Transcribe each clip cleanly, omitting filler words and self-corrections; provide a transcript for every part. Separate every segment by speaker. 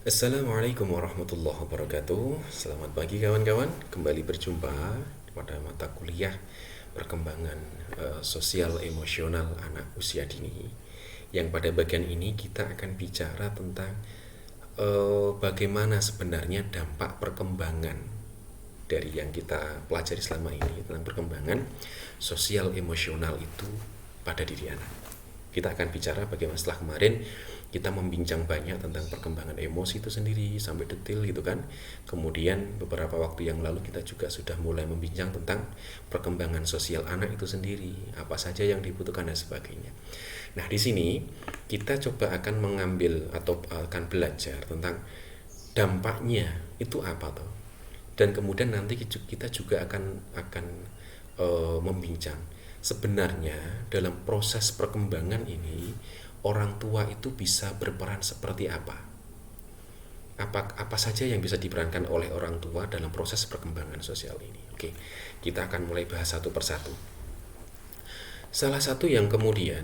Speaker 1: Assalamualaikum warahmatullahi wabarakatuh. Selamat pagi kawan-kawan. Kembali berjumpa pada mata kuliah perkembangan sosial emosional anak usia dini. Yang pada bagian ini kita akan bicara tentang bagaimana sebenarnya dampak perkembangan dari yang kita pelajari selama ini tentang perkembangan sosial emosional itu pada diri anak. Kita akan bicara bagaimana setelah kemarin kita membincang banyak tentang perkembangan emosi itu sendiri sampai detail gitu kan. Kemudian beberapa waktu yang lalu kita juga sudah mulai membincang tentang perkembangan sosial anak itu sendiri, apa saja yang dibutuhkan dan sebagainya. Nah, di sini kita coba akan mengambil atau akan belajar tentang dampaknya itu apa toh. Dan kemudian nanti kita juga akan membincang sebenarnya dalam proses perkembangan ini orang tua itu bisa berperan seperti apa? Apa saja yang bisa diperankan oleh orang tua dalam proses perkembangan sosial ini? Oke, kita akan mulai bahas satu persatu. Salah satu yang kemudian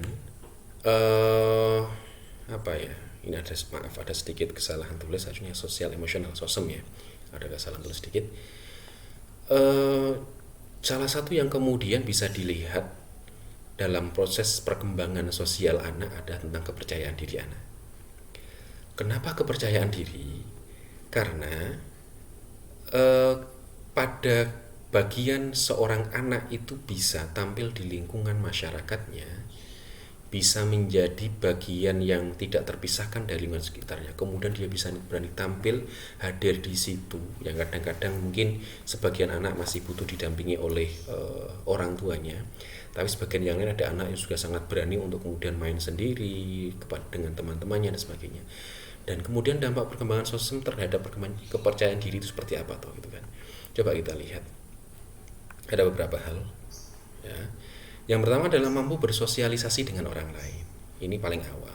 Speaker 1: apa ya? Ini ada sedikit kesalahan tulis, harusnya sosial emosional sosem ya. Ada kesalahan tulis sedikit. Salah satu yang kemudian bisa dilihat dalam proses perkembangan sosial anak ada tentang kepercayaan diri anak. Kenapa kepercayaan diri? Karena pada bagian seorang anak itu bisa tampil di lingkungan masyarakatnya, bisa menjadi bagian yang tidak terpisahkan dari lingkungan sekitarnya. Kemudian dia bisa berani tampil, hadir di situ. Yang kadang-kadang mungkin sebagian anak masih butuh didampingi oleh orang tuanya. Tapi sebagian yang lain ada anak yang juga sangat berani untuk kemudian main sendiri dengan teman-temannya dan sebagainya. Dan kemudian dampak perkembangan sosial terhadap kepercayaan diri itu seperti apa toh gitu kan. Coba kita lihat. Ada beberapa hal ya. Yang pertama adalah mampu bersosialisasi dengan orang lain. Ini paling awal.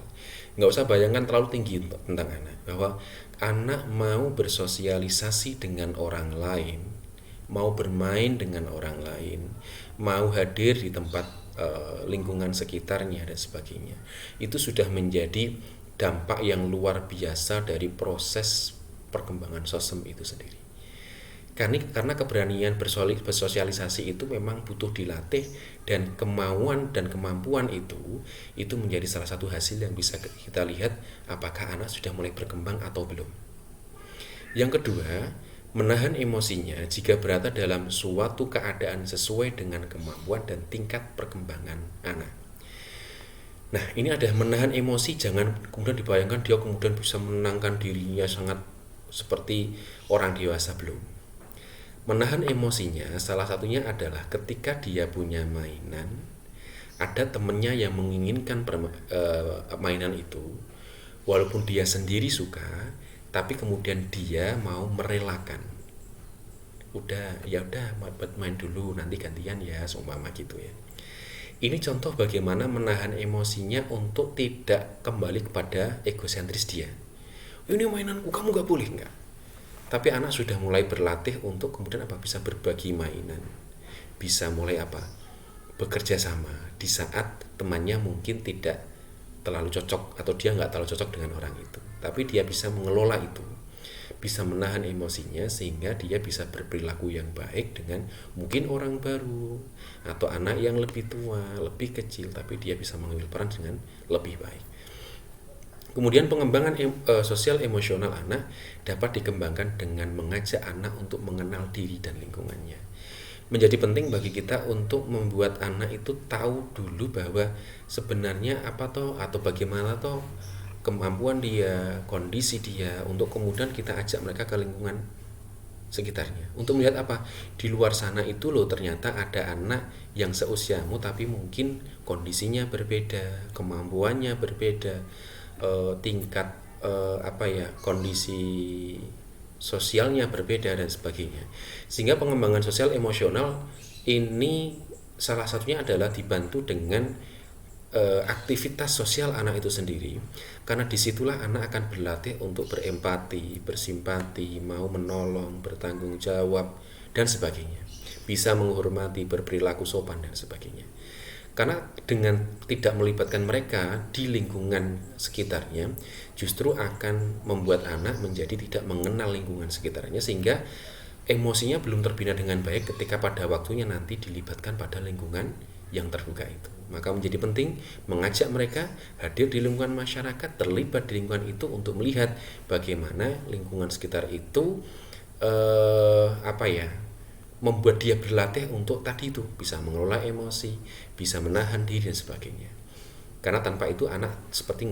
Speaker 1: Nggak usah bayangkan terlalu tinggi tentang anak, bahwa anak mau bersosialisasi dengan orang lain, mau bermain dengan orang lain, mau hadir di tempat lingkungan sekitarnya dan sebagainya. Itu sudah menjadi dampak yang luar biasa dari proses perkembangan sosial itu sendiri. Karena keberanian bersosialisasi itu memang butuh dilatih, dan kemauan dan kemampuan itu menjadi salah satu hasil yang bisa kita lihat apakah anak sudah mulai berkembang atau belum. Yang kedua, menahan emosinya jika berada dalam suatu keadaan sesuai dengan kemampuan dan tingkat perkembangan anak. Nah, ini ada menahan emosi, jangan kemudian dibayangkan dia kemudian bisa menenangkan dirinya sangat seperti orang dewasa, belum. Menahan emosinya salah satunya adalah ketika dia punya mainan, ada temennya yang menginginkan mainan itu, walaupun dia sendiri suka, tapi kemudian dia mau merelakan. Udah main dulu, nanti gantian ya, seumpama gitu ya. Ini contoh bagaimana menahan emosinya untuk tidak kembali kepada egosentris dia. Ini mainanku, kamu gak boleh, enggak. Tapi anak sudah mulai berlatih untuk kemudian bisa berbagi mainan, bisa mulai bekerja sama di saat temannya mungkin tidak terlalu cocok atau dia nggak terlalu cocok dengan orang itu. Tapi dia bisa mengelola itu, bisa menahan emosinya sehingga dia bisa berperilaku yang baik dengan mungkin orang baru atau anak yang lebih tua, lebih kecil, tapi dia bisa mengambil peran dengan lebih baik. Kemudian pengembangan sosial emosional anak dapat dikembangkan dengan mengajak anak untuk mengenal diri dan lingkungannya. Menjadi penting bagi kita untuk membuat anak itu tahu dulu bahwa sebenarnya apa toh atau bagaimana toh kemampuan dia, kondisi dia, untuk kemudian kita ajak mereka ke lingkungan sekitarnya untuk melihat apa di luar sana itu loh, ternyata ada anak yang seusiamu tapi mungkin kondisinya berbeda, kemampuannya berbeda, tingkat kondisi sosialnya berbeda dan sebagainya. Sehingga pengembangan sosial emosional ini salah satunya adalah dibantu dengan aktivitas sosial anak itu sendiri, karena disitulah anak akan berlatih untuk berempati, bersimpati, mau menolong, bertanggung jawab dan sebagainya, bisa menghormati, berperilaku sopan dan sebagainya. Karena dengan tidak melibatkan mereka di lingkungan sekitarnya, justru akan membuat anak menjadi tidak mengenal lingkungan sekitarnya, sehingga emosinya belum terbina dengan baik ketika pada waktunya nanti dilibatkan pada lingkungan yang terbuka itu. Maka menjadi penting mengajak mereka hadir di lingkungan masyarakat, terlibat di lingkungan itu untuk melihat bagaimana lingkungan sekitar itu membuat dia berlatih untuk tadi itu bisa mengelola emosi, bisa menahan diri dan sebagainya. Karena tanpa itu anak seperti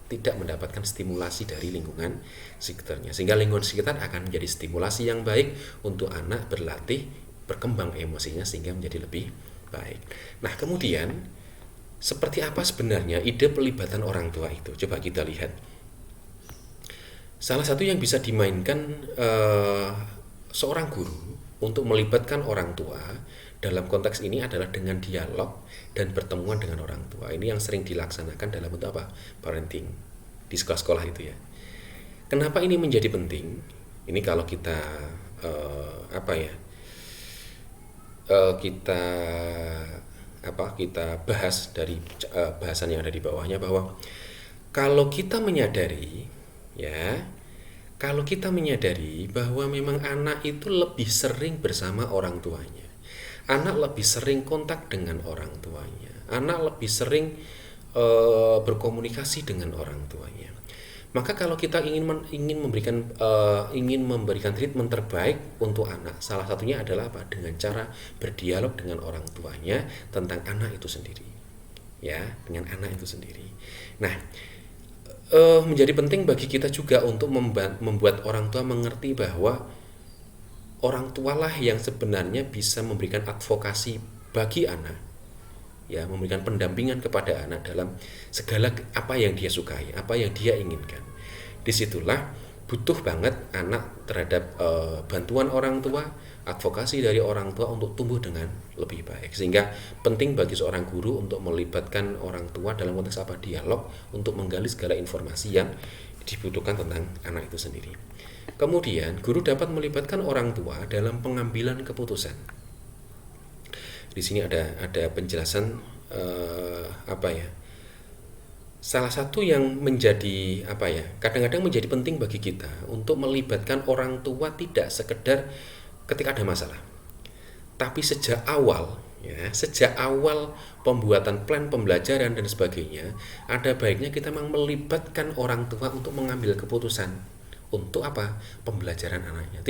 Speaker 1: tidak mendapatkan stimulasi dari lingkungan sekitarnya, sehingga lingkungan sekitar akan menjadi stimulasi yang baik untuk anak berlatih berkembang emosinya sehingga menjadi lebih baik. Nah, kemudian seperti apa sebenarnya ide pelibatan orang tua itu? Coba kita lihat. Salah satu yang bisa dimainkan seorang guru untuk melibatkan orang tua dalam konteks ini adalah dengan dialog dan pertemuan dengan orang tua. Ini yang sering dilaksanakan dalam bentuk apa? Parenting di sekolah-sekolah itu ya. Kenapa ini menjadi penting? Ini kalau kita kita bahas dari bahasan yang ada di bawahnya, bahwa kalau kita menyadari bahwa memang anak itu lebih sering bersama orang tuanya, anak lebih sering kontak dengan orang tuanya, anak lebih sering berkomunikasi dengan orang tuanya. Maka kalau kita ingin memberikan treatment terbaik untuk anak, salah satunya adalah apa? Dengan cara berdialog dengan orang tuanya tentang anak itu sendiri. Ya, dengan anak itu sendiri. Nah, menjadi penting bagi kita juga untuk membuat orang tua mengerti bahwa orang tualah yang sebenarnya bisa memberikan advokasi bagi anak, ya, memberikan pendampingan kepada anak dalam segala apa yang dia sukai, apa yang dia inginkan. Disitulah butuh banget anak terhadap bantuan orang tua, advokasi dari orang tua untuk tumbuh dengan lebih baik. Sehingga penting bagi seorang guru untuk melibatkan orang tua dalam konteks apa? Dialog, untuk menggali segala informasi yang dibutuhkan tentang anak itu sendiri. Kemudian guru dapat melibatkan orang tua dalam pengambilan keputusan. Di sini ada penjelasan salah satu yang menjadi kadang-kadang menjadi penting bagi kita untuk melibatkan orang tua tidak sekedar ketika ada masalah, tapi sejak awal pembuatan plan pembelajaran dan sebagainya, ada baiknya kita memang melibatkan orang tua untuk mengambil keputusan untuk apa? Pembelajaran anaknya.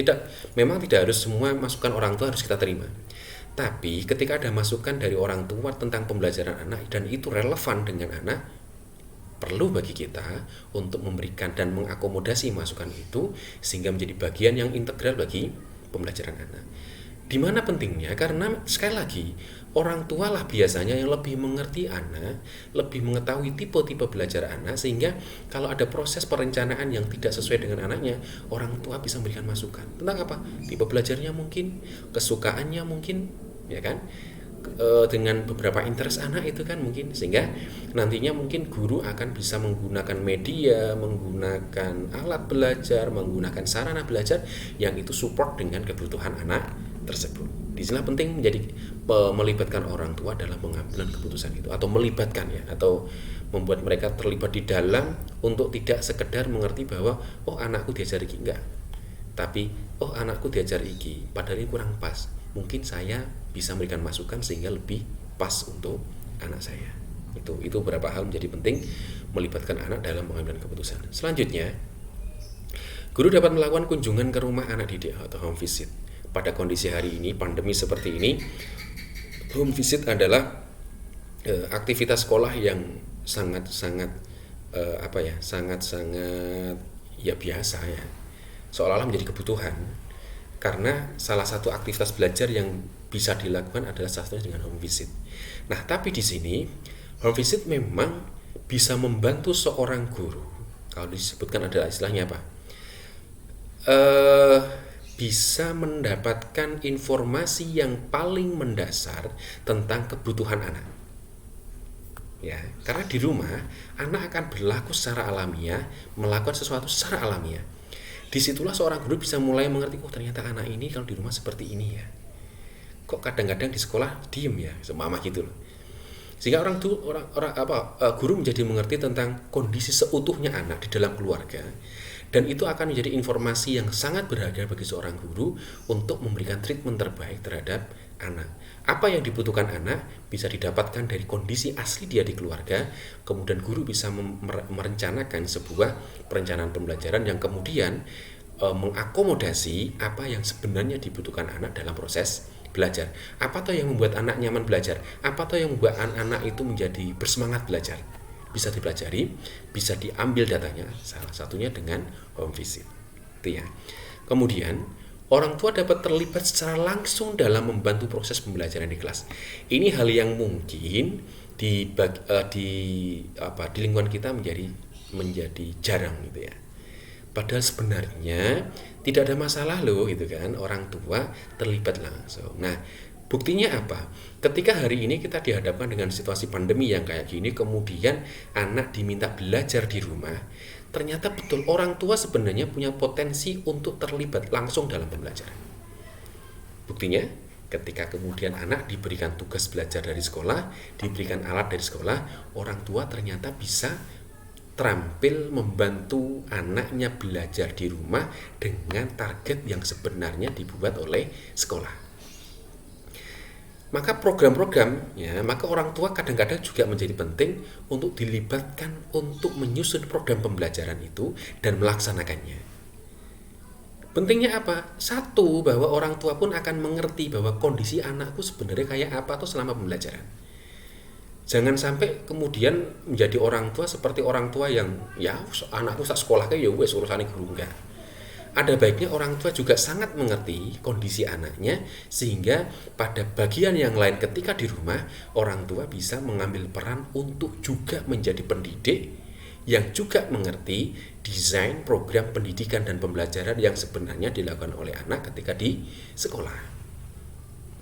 Speaker 1: Memang tidak harus semua masukan orang tua harus kita terima. Tapi ketika ada masukan dari orang tua tentang pembelajaran anak dan itu relevan dengan anak, perlu bagi kita untuk memberikan dan mengakomodasi masukan itu sehingga menjadi bagian yang integral bagi pembelajaran anak. Di mana pentingnya? Karena sekali lagi, orang tua lah biasanya yang lebih mengerti anak, lebih mengetahui tipe-tipe belajar anak, sehingga kalau ada proses perencanaan yang tidak sesuai dengan anaknya, orang tua bisa memberikan masukan tentang apa? Tipe belajarnya mungkin, kesukaannya mungkin, ya kan? Dengan beberapa interest anak itu kan mungkin, sehingga nantinya mungkin guru akan bisa menggunakan media, menggunakan alat belajar, menggunakan sarana belajar yang itu support dengan kebutuhan anak tersebut. Di sini penting menjadi melibatkan orang tua dalam pengambilan keputusan itu, atau melibatkan atau membuat mereka terlibat di dalam, untuk tidak sekedar mengerti bahwa anakku diajar iki, enggak, tapi anakku diajar iki padahal ini kurang pas, mungkin saya bisa memberikan masukan sehingga lebih pas untuk anak saya. Itu beberapa hal menjadi penting melibatkan anak dalam pengambilan keputusan. Selanjutnya, guru dapat melakukan kunjungan ke rumah anak didik atau home visit. Pada kondisi hari ini, pandemi seperti ini, home visit adalah aktivitas sekolah yang sangat-sangat biasa ya, seolah-olah menjadi kebutuhan. Karena salah satu aktivitas belajar yang bisa dilakukan adalah salah satunya dengan home visit. Nah, tapi di sini home visit memang bisa membantu seorang guru. Kalau disebutkan adalah istilahnya apa? Bisa mendapatkan informasi yang paling mendasar tentang kebutuhan anak. Ya, karena di rumah anak akan berlaku secara alamiah, melakukan sesuatu secara alamiah. Disitulah seorang guru bisa mulai mengerti, ternyata anak ini kalau di rumah seperti ini ya. Kok kadang-kadang di sekolah diem ya, semama gitu loh. Sehingga guru menjadi mengerti tentang kondisi seutuhnya anak di dalam keluarga, dan itu akan menjadi informasi yang sangat berharga bagi seorang guru untuk memberikan treatment terbaik terhadap anak. Apa yang dibutuhkan anak bisa didapatkan dari kondisi asli dia di keluarga, kemudian guru bisa merencanakan sebuah perencanaan pembelajaran yang kemudian mengakomodasi apa yang sebenarnya dibutuhkan anak dalam proses belajar. Apa toh yang membuat anak nyaman belajar? Apa toh yang membuat anak itu menjadi bersemangat belajar? Bisa dipelajari, bisa diambil datanya, salah satunya dengan home visit. Itu ya. Kemudian orang tua dapat terlibat secara langsung dalam membantu proses pembelajaran di kelas. Ini hal yang mungkin di lingkungan kita menjadi jarang gitu ya. Padahal sebenarnya tidak ada masalah loh gitu kan, orang tua terlibat langsung. Nah, buktinya apa? Ketika hari ini kita dihadapkan dengan situasi pandemi yang kayak gini, kemudian anak diminta belajar di rumah, ternyata betul orang tua sebenarnya punya potensi untuk terlibat langsung dalam pembelajaran. Buktinya, ketika kemudian anak diberikan tugas belajar dari sekolah, diberikan alat dari sekolah, orang tua ternyata bisa terampil membantu anaknya belajar di rumah dengan target yang sebenarnya dibuat oleh sekolah. Maka maka orang tua kadang-kadang juga menjadi penting untuk dilibatkan untuk menyusun program pembelajaran itu dan melaksanakannya. Pentingnya apa? Satu, bahwa orang tua pun akan mengerti bahwa kondisi anakku sebenarnya kayak apa tuh selama pembelajaran. Jangan sampai kemudian menjadi orang tua seperti orang tua yang ya anakku sak sekolah kayak ya wes urusane guru, enggak. Ada baiknya orang tua juga sangat mengerti kondisi anaknya, sehingga pada bagian yang lain ketika di rumah orang tua bisa mengambil peran untuk juga menjadi pendidik yang juga mengerti desain program pendidikan dan pembelajaran yang sebenarnya dilakukan oleh anak ketika di sekolah.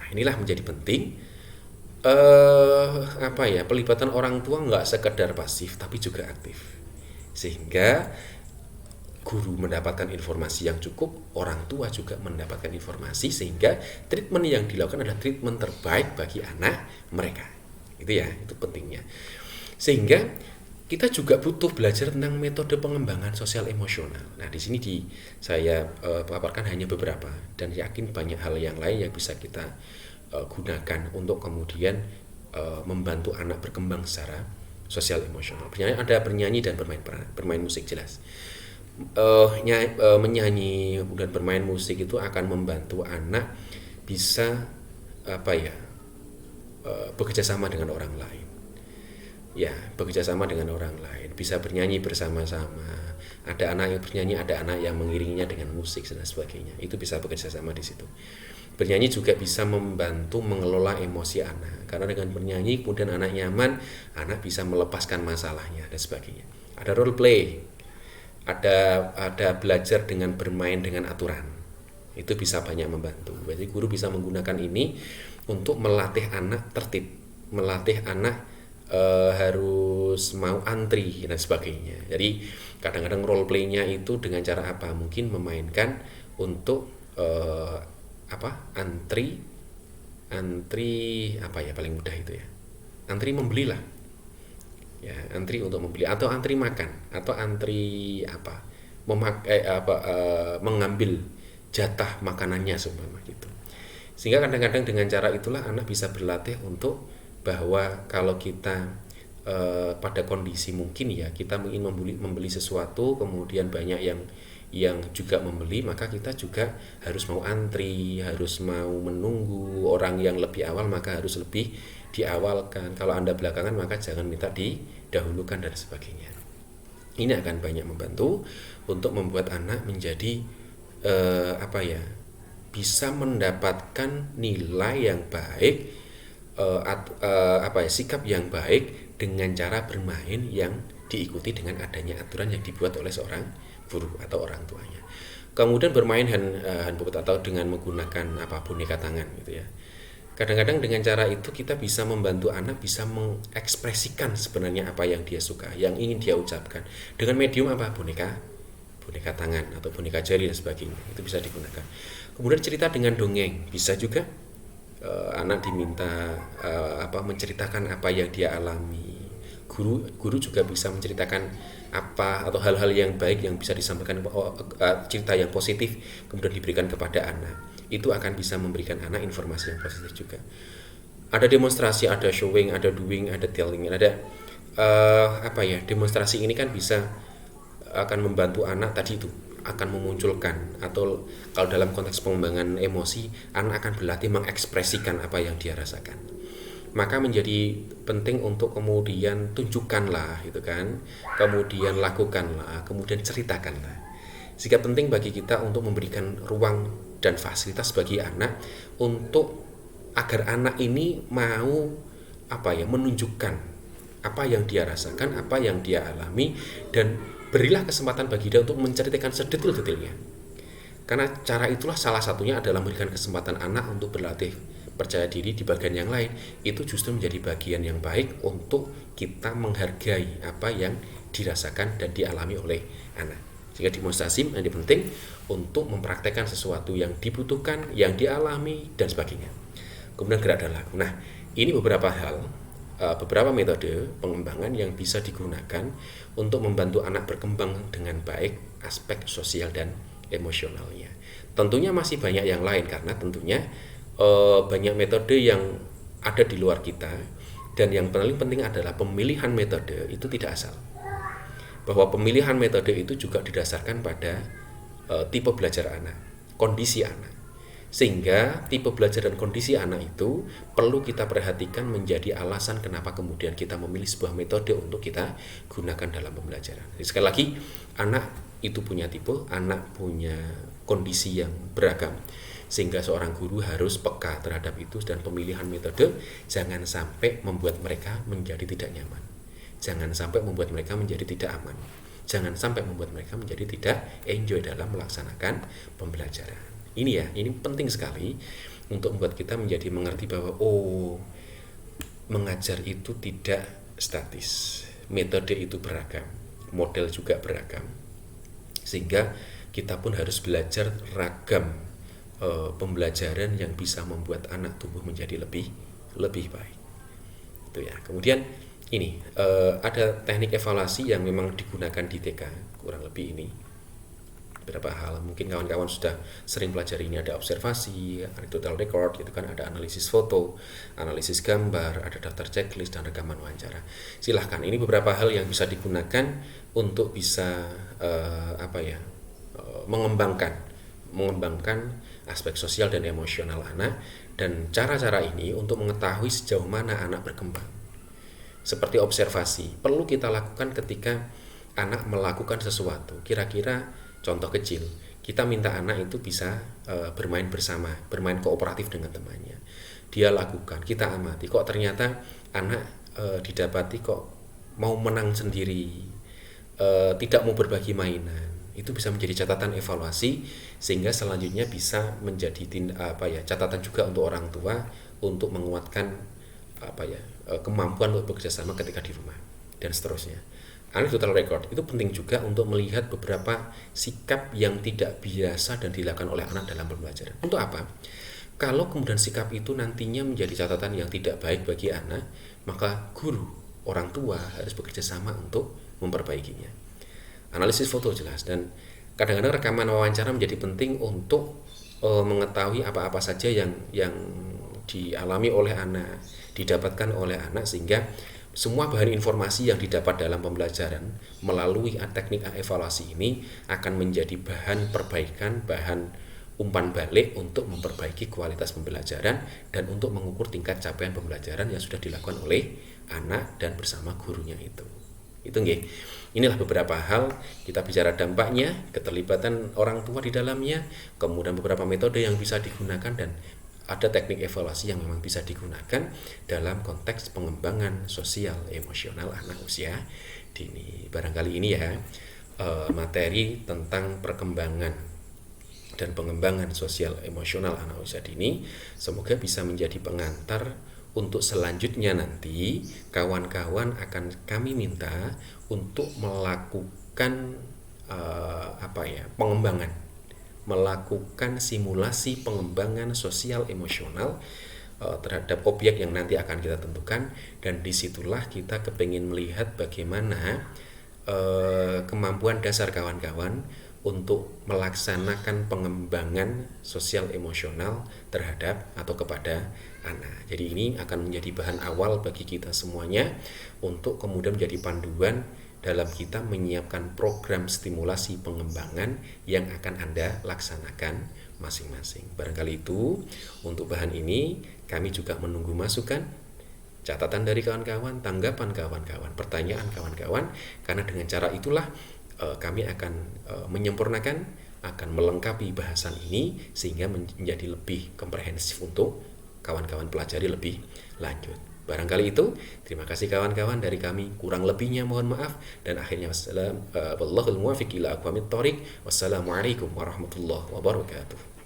Speaker 1: Nah, inilah menjadi penting pelibatan orang tua nggak sekedar pasif tapi juga aktif, sehingga guru mendapatkan informasi yang cukup, orang tua juga mendapatkan informasi, sehingga treatment yang dilakukan adalah treatment terbaik bagi anak mereka. Itu ya, itu pentingnya. Sehingga kita juga butuh belajar tentang metode pengembangan sosial emosional. Nah, di sini saya paparkan hanya beberapa, dan yakin banyak hal yang lain yang bisa kita gunakan untuk kemudian membantu anak berkembang secara sosial emosional. Ada bernyanyi dan bermain musik, jelas. Menyanyi dan bermain musik itu akan membantu anak bisa bekerja sama dengan orang lain. Ya, bekerja sama dengan orang lain, bisa bernyanyi bersama-sama. Ada anak yang bernyanyi, ada anak yang mengiringinya dengan musik dan sebagainya. Itu bisa bekerja sama di situ. Bernyanyi juga bisa membantu mengelola emosi anak, karena dengan bernyanyi kemudian anak nyaman, anak bisa melepaskan masalahnya dan sebagainya. Ada role play, ada belajar dengan bermain dengan aturan, itu bisa banyak membantu. Jadi guru bisa menggunakan ini untuk melatih anak tertib, melatih anak harus mau antri dan sebagainya. Jadi kadang-kadang role play-nya itu dengan cara apa? Mungkin memainkan untuk antri paling mudah itu ya, antri membeli lah ya, antri untuk membeli atau antri makan atau antri mengambil jatah makanannya seumpama gitu. Sehingga kadang-kadang dengan cara itulah anak bisa berlatih untuk bahwa kalau kita pada kondisi mungkin ya kita ingin membeli sesuatu, kemudian banyak yang juga membeli, maka kita juga harus mau antri, harus mau menunggu orang yang lebih awal, maka harus lebih diawalkan. Kalau Anda belakangan maka jangan minta didahulukan dan sebagainya. Ini akan banyak membantu untuk membuat anak menjadi bisa mendapatkan nilai yang baik, sikap yang baik dengan cara bermain yang diikuti dengan adanya aturan yang dibuat oleh seorang guru atau orang tuanya. Kemudian bermain handphone atau dengan menggunakan boneka tangan gitu ya. Kadang-kadang dengan cara itu kita bisa membantu anak bisa mengekspresikan sebenarnya apa yang dia suka, yang ingin dia ucapkan dengan medium boneka tangan atau boneka jari dan sebagainya. Itu bisa digunakan. Kemudian cerita dengan dongeng bisa juga anak diminta menceritakan apa yang dia alami. Guru juga bisa menceritakan apa atau hal-hal yang baik yang bisa disampaikan, cerita yang positif kemudian diberikan kepada anak. Itu akan bisa memberikan anak informasi yang positif juga. Ada demonstrasi, ada showing, ada doing, ada telling, ada demonstrasi ini kan bisa akan membantu anak tadi itu, akan memunculkan, atau kalau dalam konteks pengembangan emosi, anak akan berlatih mengekspresikan apa yang dia rasakan. Maka menjadi penting untuk kemudian tunjukkanlah gitu kan, kemudian lakukanlah, kemudian ceritakanlah. Sehingga penting bagi kita untuk memberikan ruang dan fasilitas bagi anak untuk agar anak ini mau menunjukkan apa yang dia rasakan, apa yang dia alami, dan berilah kesempatan bagi dia untuk menceritakan sedetil-detilnya. Karena cara itulah salah satunya adalah memberikan kesempatan anak untuk berlatih percaya diri di bagian yang lain. Itu justru menjadi bagian yang baik untuk kita menghargai apa yang dirasakan dan dialami oleh anak. Sehingga demonstrasi menjadi penting untuk mempraktekkan sesuatu yang dibutuhkan, yang dialami, dan sebagainya. Kemudian gerak dan laku. Nah, ini beberapa hal, beberapa metode pengembangan yang bisa digunakan untuk membantu anak berkembang dengan baik aspek sosial dan emosionalnya. Tentunya masih banyak yang lain, karena tentunya banyak metode yang ada di luar kita, dan yang paling penting adalah pemilihan metode itu tidak asal. Bahwa pemilihan metode itu juga didasarkan pada tipe belajar anak, kondisi anak. Sehingga tipe belajar dan kondisi anak itu perlu kita perhatikan menjadi alasan kenapa kemudian kita memilih sebuah metode untuk kita gunakan dalam pembelajaran. Jadi sekali lagi, anak itu punya tipe, anak punya kondisi yang beragam, sehingga seorang guru harus peka terhadap itu, dan pemilihan metode jangan sampai membuat mereka menjadi tidak nyaman, jangan sampai membuat mereka menjadi tidak aman, jangan sampai membuat mereka menjadi tidak enjoy dalam melaksanakan pembelajaran. Ini penting sekali untuk membuat kita menjadi mengerti bahwa mengajar itu tidak statis, metode itu beragam, model juga beragam, sehingga kita pun harus belajar ragam pembelajaran yang bisa membuat anak tumbuh menjadi lebih baik. Itu ya. Kemudian ini ada teknik evaluasi yang memang digunakan di TK, kurang lebih ini beberapa hal. Mungkin kawan-kawan sudah sering pelajari ini. Ada observasi, anecdotal record, itu kan ada analisis foto, analisis gambar, ada daftar checklist, dan rekaman wawancara. Silahkan, ini beberapa hal yang bisa digunakan untuk bisa mengembangkan aspek sosial dan emosional anak, dan cara-cara ini untuk mengetahui sejauh mana anak berkembang. Seperti observasi, perlu kita lakukan ketika anak melakukan sesuatu. Kira-kira contoh kecil, kita minta anak itu bisa bermain bersama, bermain kooperatif dengan temannya. Dia lakukan, kita amati, kok ternyata anak didapati kok mau menang sendiri, tidak mau berbagi mainan. Itu bisa menjadi catatan evaluasi, sehingga selanjutnya bisa menjadi catatan juga untuk orang tua untuk menguatkan kemampuan untuk bekerja sama ketika di rumah, dan seterusnya. Anecdotal record itu penting juga untuk melihat beberapa sikap yang tidak biasa dan dilakukan oleh anak dalam pembelajaran. Untuk apa? Kalau kemudian sikap itu nantinya menjadi catatan yang tidak baik bagi anak, maka guru, orang tua harus bekerja sama untuk memperbaikinya. Analisis foto jelas, dan kadang-kadang rekaman wawancara menjadi penting untuk mengetahui apa-apa saja yang dialami oleh anak, didapatkan oleh anak, sehingga semua bahan informasi yang didapat dalam pembelajaran melalui teknik evaluasi ini akan menjadi bahan perbaikan, bahan umpan balik untuk memperbaiki kualitas pembelajaran dan untuk mengukur tingkat capaian pembelajaran yang sudah dilakukan oleh anak dan bersama gurunya itu. Itu nggih. Inilah beberapa hal, kita bicara dampaknya, keterlibatan orang tua di dalamnya, kemudian beberapa metode yang bisa digunakan, dan ada teknik evaluasi yang memang bisa digunakan dalam konteks pengembangan sosial emosional anak usia dini. Barangkali ini ya materi tentang perkembangan dan pengembangan sosial emosional anak usia dini. Semoga bisa menjadi pengantar untuk selanjutnya nanti kawan-kawan akan kami minta untuk melakukan pengembangan, melakukan simulasi pengembangan sosial emosional terhadap objek yang nanti akan kita tentukan, dan disitulah kita kepingin melihat bagaimana kemampuan dasar kawan-kawan untuk melaksanakan pengembangan sosial emosional terhadap atau kepada anak. Jadi ini akan menjadi bahan awal bagi kita semuanya untuk kemudian menjadi panduan dalam kita menyiapkan program stimulasi pengembangan yang akan Anda laksanakan masing-masing. Barangkali itu untuk bahan ini kami juga menunggu masukan, catatan dari kawan-kawan, tanggapan kawan-kawan, pertanyaan kawan-kawan, karena dengan cara itulah kami akan menyempurnakan, akan melengkapi bahasan ini sehingga menjadi lebih komprehensif untuk kawan-kawan pelajari lebih lanjut. Barangkali itu, terima kasih kawan-kawan dari kami, kurang lebihnya mohon maaf, dan akhirnya wallahul muwaffiq ila aqwamit thoriq. Wassalamualaikum warahmatullahi wabarakatuh.